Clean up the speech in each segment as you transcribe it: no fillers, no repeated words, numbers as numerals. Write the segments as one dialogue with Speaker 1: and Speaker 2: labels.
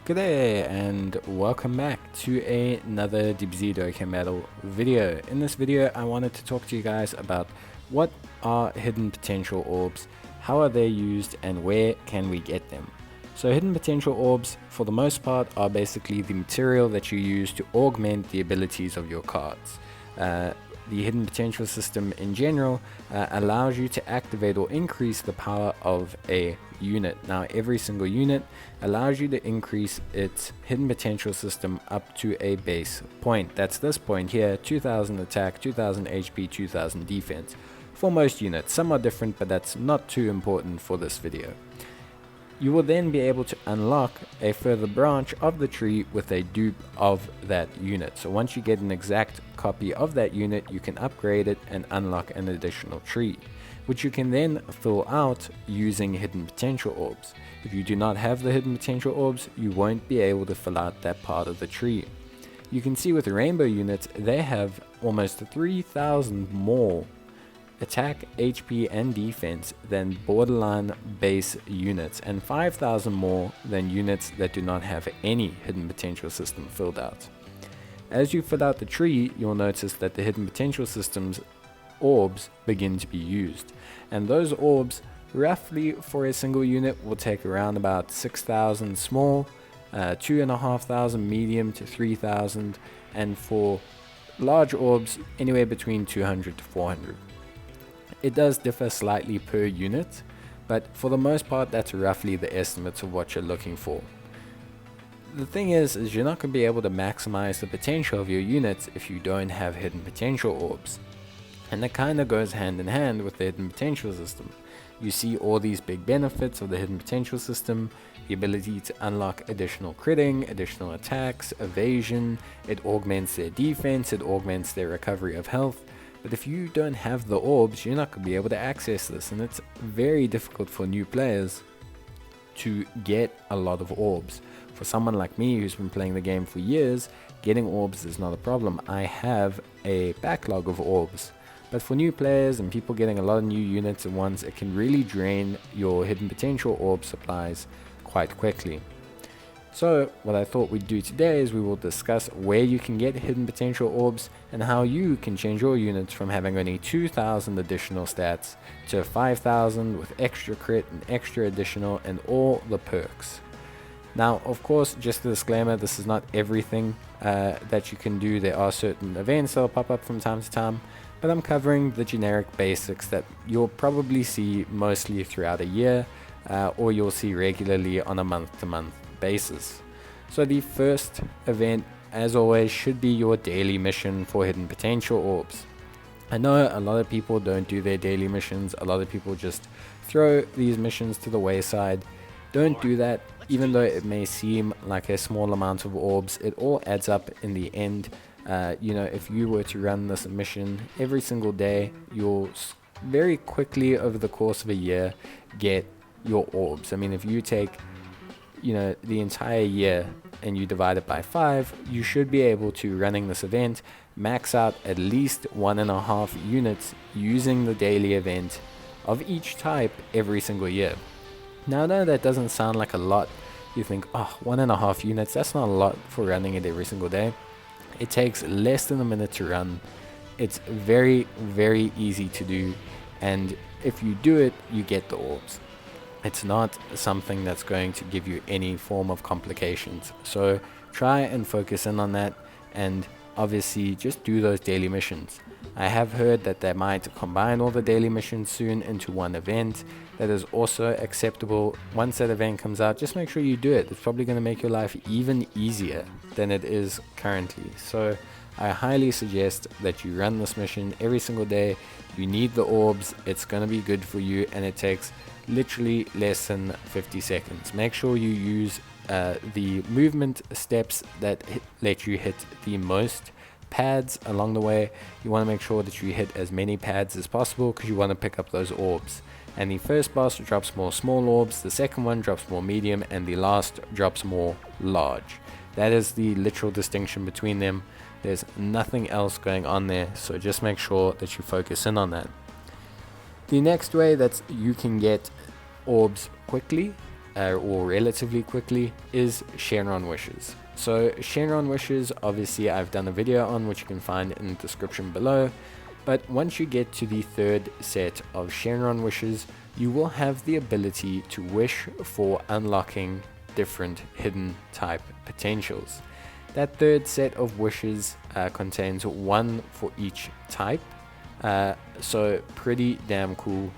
Speaker 1: G'day and welcome back to another DBZ Dokkan Battle video. In this video I wanted to talk to you guys about what are hidden potential orbs, how are they used, and where can we get them. So hidden potential orbs for the most part are basically the material that you use to augment the abilities of your cards. The hidden potential system in general allows you to activate or increase the power of a unit. Now every single unit allows you to increase its hidden potential system up to a base point. That's this point here: 2000 attack, 2000 HP, 2000 defense for most units. Some are different, but that's not too important for this video. You will then be able to unlock a further branch of the tree with a dupe of that unit. So once you get an exact copy of that unit, you can upgrade it and unlock an additional tree, which you can then fill out using hidden potential orbs. If you do not have the hidden potential orbs, you won't be able to fill out that part of the tree. You can see with the rainbow units, they have almost 3,000 more attack, HP, and defense than borderline base units, and 5,000 more than units that do not have any hidden potential system filled out. As you fill out the tree, you'll notice that the hidden potential system's orbs begin to be used, and those orbs roughly for a single unit will take around about 6,000 small, 2,500 medium to 3,000, and for large orbs anywhere between 200 to 400. It does differ slightly per unit, but for the most part that's roughly the estimates of what you're looking for. The thing is you're not going to be able to maximize the potential of your units if you don't have hidden potential orbs. And that kind of goes hand in hand with the hidden potential system. You see all these big benefits of the hidden potential system: the ability to unlock additional critting, additional attacks, evasion, it augments their defense, it augments their recovery of health. But if you don't have the orbs, you're not going to be able to access this, and it's very difficult for new players to get a lot of orbs. For someone like me who's been playing the game for years, getting orbs is not a problem. I have a backlog of orbs. But for new players and people getting a lot of new units at once, it can really drain your hidden potential orb supplies quite quickly. So what I thought we'd do today is we will discuss where you can get hidden potential orbs and how you can change your units from having only 2,000 additional stats to 5,000 with extra crit and extra additional and all the perks. Now of course, just a disclaimer, this is not everything that you can do. There are certain events that will pop up from time to time, but I'm covering the generic basics that you'll probably see mostly throughout a year, or you'll see regularly on a month-to-month basis. So the first event, as always, should be your daily mission for hidden potential orbs. I know a lot of people don't do their daily missions. A lot of people just throw these missions to the wayside. Don't do that. Even though it may seem like a small amount of orbs, it all adds up in the end. If you were to run this mission every single day, you'll very quickly over the course of a year get your orbs. I mean, if you take the entire year and you divide it by 5, you should be able to, running this event, max out at least 1.5 units using the daily event of each type every single year. Now I know that doesn't sound like a lot. You think, oh, 1.5 units, that's not a lot for running it every single day. It takes less than a minute to run. It's very, very easy to do, and if you do it, you get the orbs. It's not something that's going to give you any form of complications. So try and focus in on that, and obviously just do those daily missions. I have heard that they might combine all the daily missions soon into one event. That is also acceptable. Once that event comes out, just make sure you do it. It's probably going to make your life even easier than it is currently. So I highly suggest that you run this mission every single day. You need the orbs. It's going to be good for you, and it takes literally less than 50 seconds. Make sure you use the movement steps that let you hit the most pads along the way. You want to make sure that you hit as many pads as possible because you want to pick up those orbs. And the first boss drops more small orbs, the second one drops more medium, and the last drops more large. That is the literal distinction between them. There's nothing else going on there, so just make sure that you focus in on that. The next way that you can get orbs quickly or relatively quickly, is Shenron wishes. So Shenron wishes, obviously I've done a video on, which you can find in the description below. But once you get to the third set of Shenron wishes, you will have the ability to wish for unlocking different hidden type potentials. That third set of wishes contains one for each type, so pretty damn cool.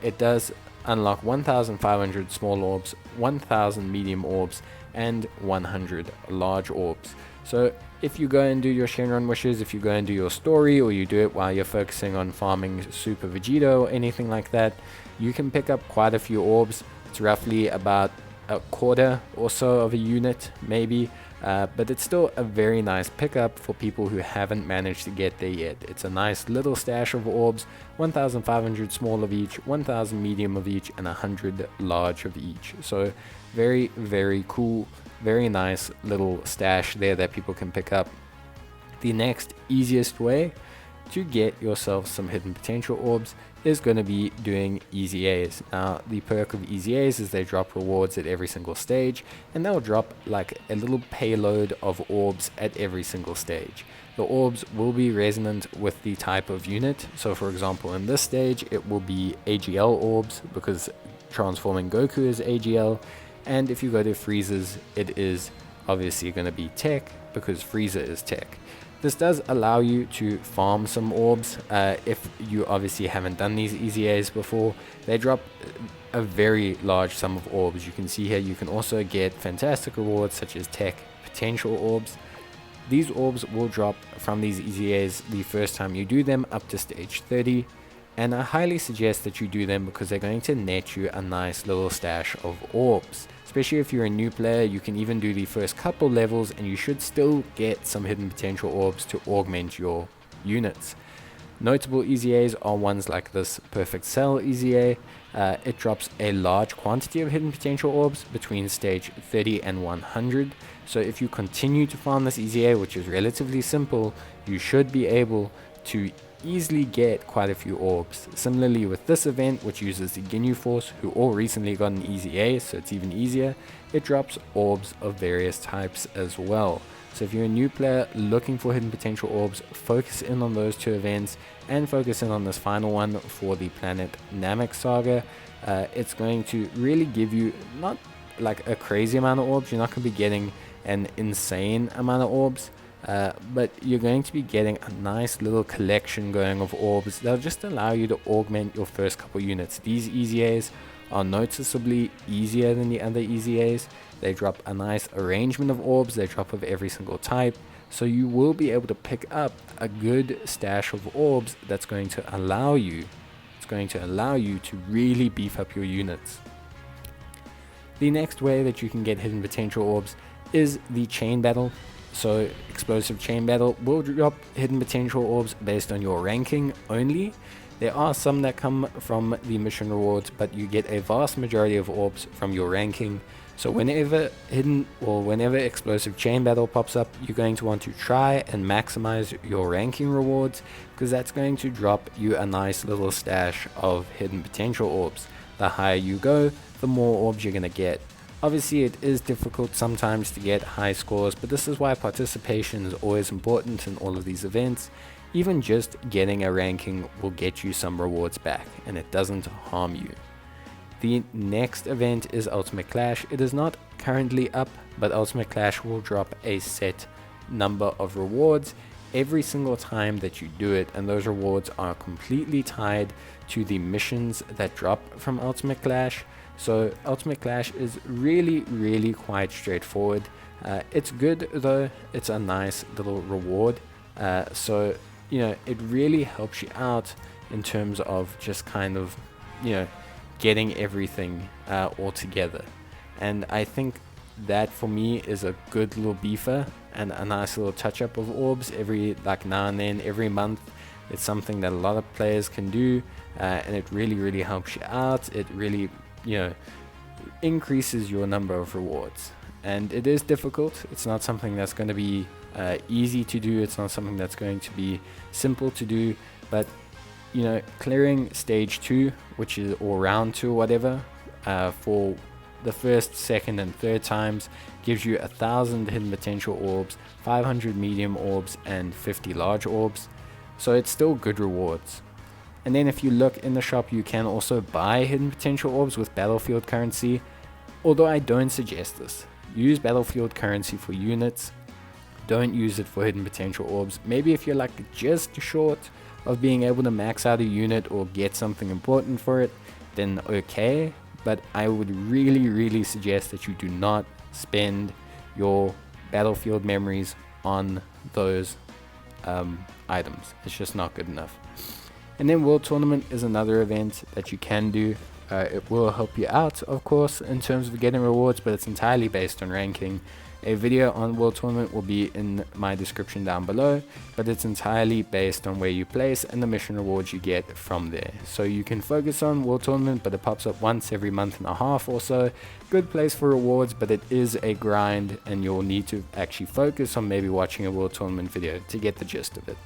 Speaker 1: It does unlock 1,500 small orbs, 1,000 medium orbs, and 100 large orbs. So if you go and do your Shenron wishes, if you go and do your story, or you do it while you're focusing on farming Super Vegeta or anything like that, you can pick up quite a few orbs. It's roughly about a quarter or so of a unit maybe, but it's still a very nice pickup for people who haven't managed to get there yet. It's a nice little stash of orbs, 1,500 small of each, 1,000 medium of each, and 100 large of each. So very, very cool, very nice little stash there that people can pick up. The next easiest way to get yourself some hidden potential orbs is going to be doing Easy A's. Now the perk of Easy A's is they drop rewards at every single stage, and they'll drop like a little payload of orbs at every single stage. The orbs will be resonant with the type of unit. So for example, in this stage it will be AGL orbs, because transforming Goku is AGL, and if you go to Frieza's, it is obviously going to be Tech, because Frieza is Tech. This does allow you to farm some orbs if you obviously haven't done these Easy A's before. They drop a very large sum of orbs. You can see here you can also get fantastic rewards such as Tech potential orbs. These orbs will drop from these Easy A's the first time you do them up to stage 30, and I highly suggest that you do them because they're going to net you a nice little stash of orbs. Especially if you're a new player, you can even do the first couple levels and you should still get some hidden potential orbs to augment your units. Notable Easy A's are ones like this Perfect Cell Easy A. It drops a large quantity of hidden potential orbs between stage 30 and 100. So if you continue to farm this Easy A, which is relatively simple, you should be able to easily get quite a few orbs. Similarly with this event, which uses the Ginyu Force, who all recently got an Easy A, so it's even easier, it drops orbs of various types as well. So if you're a new player looking for hidden potential orbs, focus in on those two events and focus in on this final one for the Planet Namek Saga. It's going to really give you not like a crazy amount of orbs. You're not going to be getting an insane amount of orbs, but you're going to be getting a nice little collection going of orbs that'll just allow you to augment your first couple units. These Easy A's are noticeably easier than the other Easy A's. They drop a nice arrangement of orbs, they drop of every single type, so you will be able to pick up a good stash of orbs that's going to allow you to really beef up your units. The next way that you can get hidden potential orbs is the chain battle. So explosive chain battle will drop hidden potential orbs based on your ranking only. There are some that come from the mission rewards, but you get a vast majority of orbs from your ranking. So whenever explosive chain battle pops up, you're going to want to try and maximize your ranking rewards, because that's going to drop you a nice little stash of hidden potential orbs. The higher you go, the more orbs you're going to get. Obviously it is difficult sometimes to get high scores, but this is why participation is always important in all of these events. Even just getting a ranking will get you some rewards back, and it doesn't harm you. The next event is Ultimate Clash. It is not currently up, but Ultimate Clash will drop a set number of rewards every single time that you do it, and those rewards are completely tied to the missions that drop from Ultimate Clash. So Ultimate Clash is really quite straightforward. It's good though, it's a nice little reward, so you know, it really helps you out in terms of just kind of, you know, getting everything all together. And I think that for me is a good little beefer and a nice little touch up of orbs every like now and then, every month. It's something that a lot of players can do, and it really helps you out. It really, you know, increases your number of rewards. And it is difficult. It's not something that's going to be easy to do. It's not something that's going to be simple to do, but you know, clearing stage 2, which is, or round 2 or whatever, for the first, second and third times gives you 1,000 hidden potential orbs, 500 medium orbs and 50 large orbs, so it's still good rewards. And then if you look in the shop, you can also buy hidden potential orbs with battlefield currency, although I don't suggest this. Use battlefield currency for units, don't use it for hidden potential orbs. Maybe if you're like just short of being able to max out a unit or get something important for it, then okay, but I would really suggest that you do not spend your battlefield memories on those items. It's just not good enough. And then World Tournament is another event that you can do. It will help you out, of course, in terms of getting rewards, but it's entirely based on ranking. A video on World Tournament will be in my description down below, but it's entirely based on where you place and the mission rewards you get from there. So you can focus on World Tournament, but it pops up once every month and a half or so. Good place for rewards, but it is a grind and you'll need to actually focus on maybe watching a World Tournament video to get the gist of it.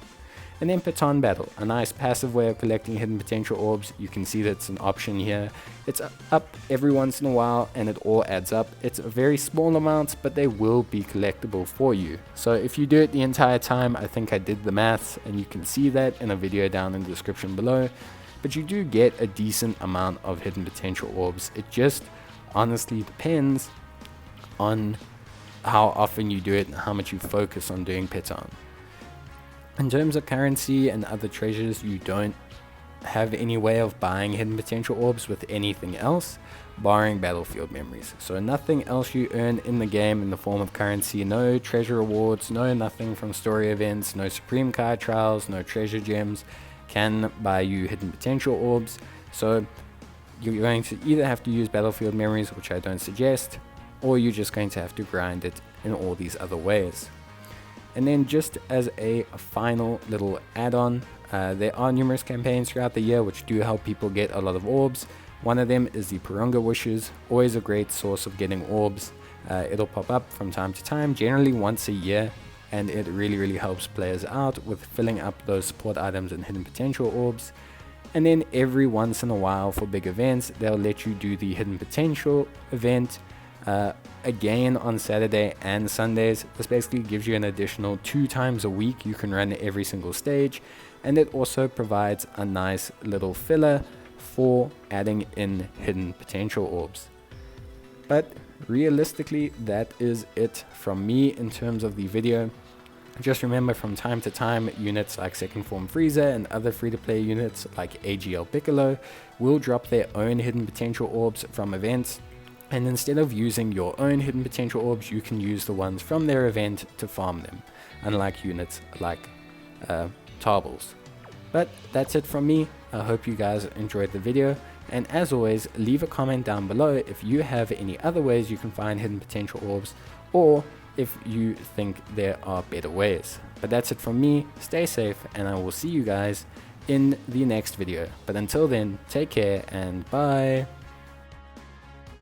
Speaker 1: And then Baton Battle, a nice passive way of collecting hidden potential orbs. You can see that's an option here. It's up every once in a while and it all adds up. It's very small amounts, but they will be collectible for you. So if you do it the entire time, I think I did the maths and you can see that in a video down in the description below. But you do get a decent amount of hidden potential orbs. It just honestly depends on how often you do it and how much you focus on doing Baton. In terms of currency and other treasures, you don't have any way of buying hidden potential orbs with anything else, barring battlefield memories. So nothing else you earn in the game in the form of currency, no treasure rewards, no nothing from story events, no supreme card trials, no treasure gems can buy you hidden potential orbs. So you're going to either have to use battlefield memories, which I don't suggest, or you're just going to have to grind it in all these other ways. And then just as a final little add-on, there are numerous campaigns throughout the year which do help people get a lot of orbs. One of them is the Purunga Wishes, always a great source of getting orbs. It'll pop up from time to time, generally once a year, and it really helps players out with filling up those support items and hidden potential orbs. And then every once in a while for big events, they'll let you do the hidden potential event again on Saturday and Sundays. This basically gives you an additional 2 times a week you can run every single stage, and it also provides a nice little filler for adding in hidden potential orbs. But realistically, that is it from me in terms of the video. Just remember, from time to time, units like Second Form Frieza and other free-to-play units like AGL Piccolo will drop their own hidden potential orbs from events. And instead of using your own hidden potential orbs, you can use the ones from their event to farm them, unlike units like Tarbles. But that's it from me. I hope you guys enjoyed the video, and as always, leave a comment down below if you have any other ways you can find hidden potential orbs, or if you think there are better ways. But that's it from me. Stay safe, and I will see you guys in the next video. But until then, take care and bye.